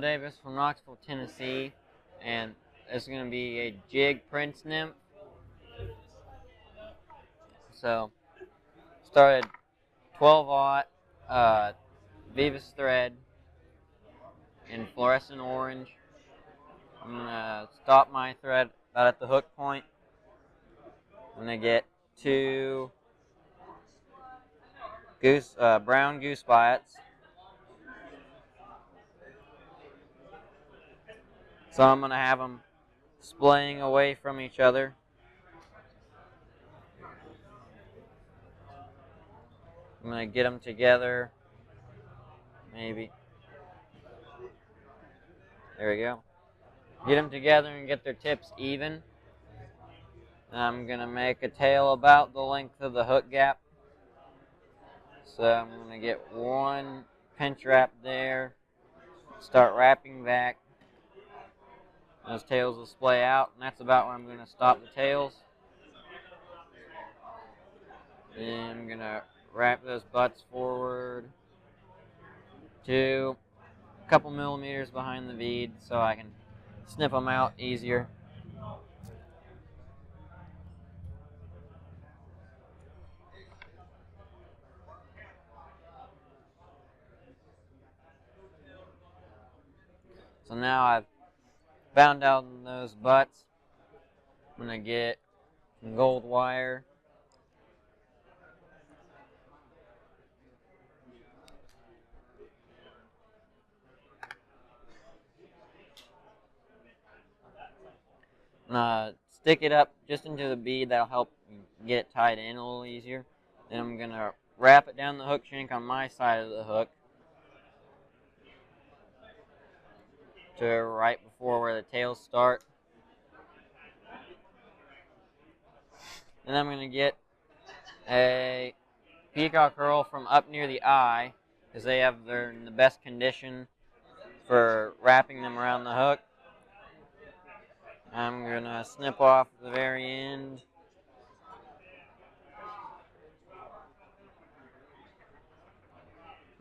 Davis from Knoxville, Tennessee, and it's going to be a Jig Prince Nymph. So, started 12-aught Vivus thread in fluorescent orange. I'm going to stop my thread about at the hook point. I'm going to get 2 brown goose biots. So I'm going to have them splaying away from each other. I'm going to get them together, maybe. There we go. Get them together and get their tips even. And I'm going to make a tail about the length of the hook gap. So I'm going to get 1 pinch wrap there, start wrapping back. Those tails will splay out, and that's about where I'm going to stop the tails. Then I'm going to wrap those butts forward to a couple millimeters behind the bead so I can snip them out easier. So now I've bound out those butts. I'm going to get some gold wire. Stick it up just into the bead. That'll help get it tied in a little easier. Then I'm going to wrap it down the hook shank on my side of the hook to right before where the tails start. Then I'm going to get a peacock curl from up near the eye, because they're in the best condition for wrapping them around the hook. I'm going to snip off the very end.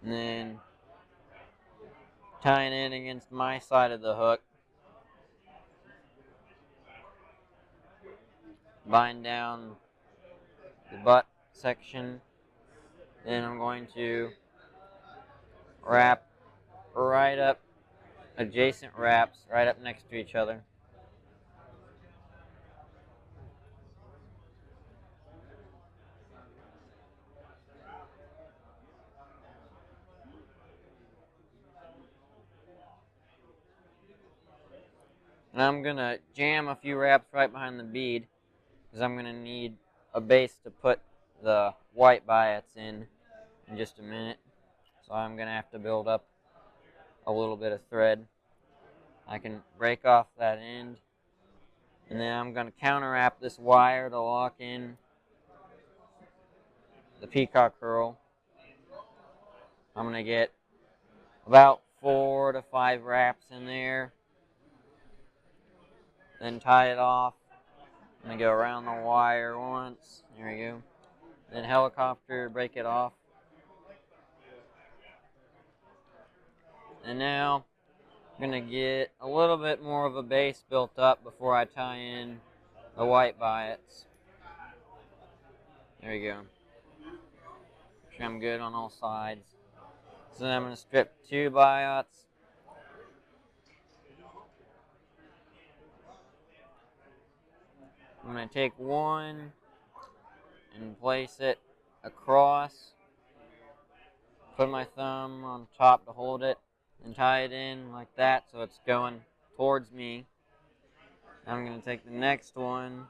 And then tying it against my side of the hook. Bind down the butt section. Then I'm going to wrap right up, adjacent wraps right up next to each other. And I'm going to jam a few wraps right behind the bead, because I'm going to need a base to put the white biots in just a minute. So I'm going to have to build up a little bit of thread. I can break off that end, and then I'm going to counter wrap this wire to lock in the peacock curl. I'm going to get about 4 to 5 wraps in there, then tie it off. I'm going to go around the wire once. There we go. Then helicopter, break it off. And now I'm going to get a little bit more of a base built up before I tie in the white biots. There you go. Make sure I'm good on all sides. So then I'm going to strip 2 biots. I'm going to take one and place it across. Put my thumb on top to hold it and tie it in like that so it's going towards me. I'm going to take the next one,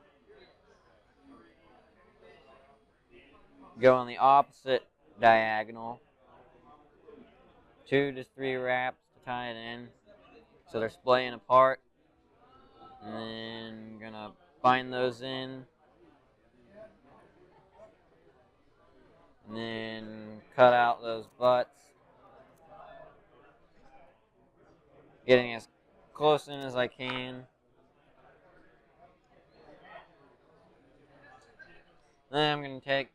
go on the opposite diagonal, 2 to 3 wraps to tie it in so they're splaying apart. And then I'm going to bind those in. And then cut out those butts. Getting as close in as I can. Then I'm going to take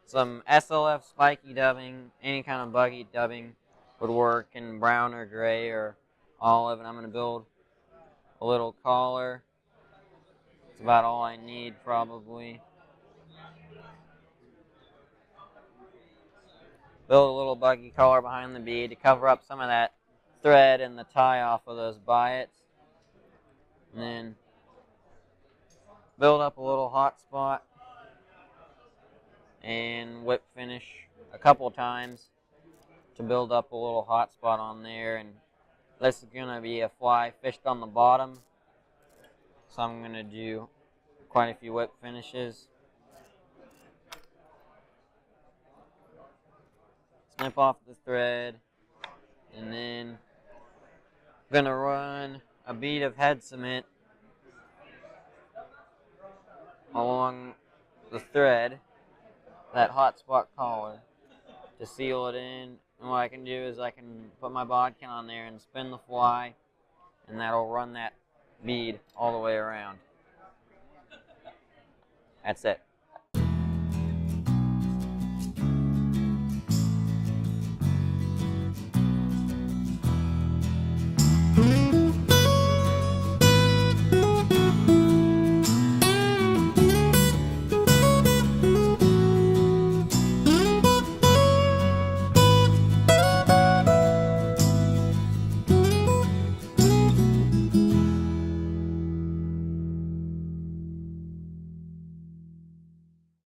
some SLF spiky dubbing. Any kind of buggy dubbing would work in brown or gray or olive, and I'm going to build a little collar. It's about all I need, probably. Build a little buggy collar behind the bead to cover up some of that thread and the tie off of those biots. And then build up a little hot spot and whip finish a couple times to build up a little hot spot on there. And this is going to be a fly fished on the bottom, so I'm going to do quite a few whip finishes. Snip off the thread, and then I'm going to run a bead of head cement along the thread, that hot spot collar, to seal it in. And what I can do is I can put my bodkin on there and spin the fly, and that'll run that bead all the way around. That's it.